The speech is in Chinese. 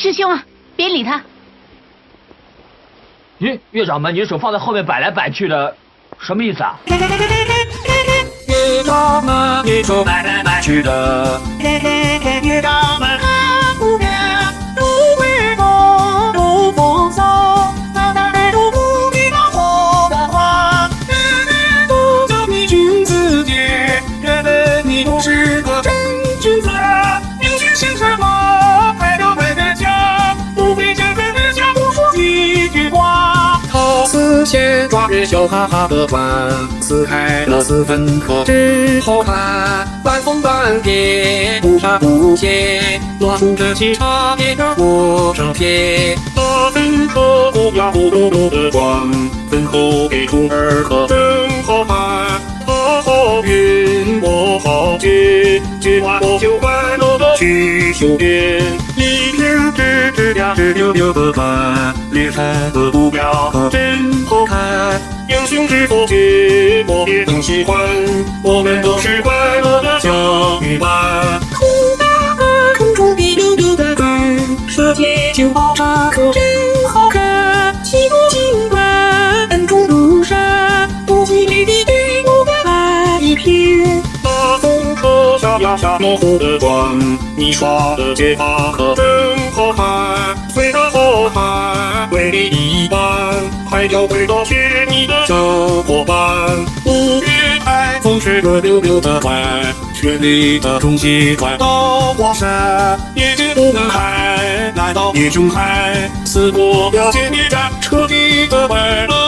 师兄啊，别理他。咦，岳掌门，你手放在后面摆来摆去的，什么意思啊？岳掌门，你手摆来摆去的，岳掌门看不见，如为梦如风骚，那来如不必那火的话，都叫你君子节，原本你不是个真君子，有句心什么，快点回个家，不会这份日下不说几句话，陶瓷线抓人笑哈哈的玩，撕开了4分可真好看，半疯半癫，不杀不歇，拿出这气场点个过生天，那分可不要不嘟嘟的光，分后给出儿可真好看，他好运我好结，结完我就快乐的去修炼，一片直呀直溜溜的看，脸上的图标可真好看，英雄之所见我也更喜欢，我们都是快乐的小鱼伴，空大个空中一溜溜的看，世界就爆炸可真好看，气不尽管恩重如山，不计里的给我们来一片，大风车下呀下模糊的光，你刷的街法可真好看，虽然好看为你一半，还要回到学你的小伙伴，5月台风是个溜溜的快，绚丽的中西快到黄山，夜景不能开，来到夜中海，四国标间谍战，彻底的快乐。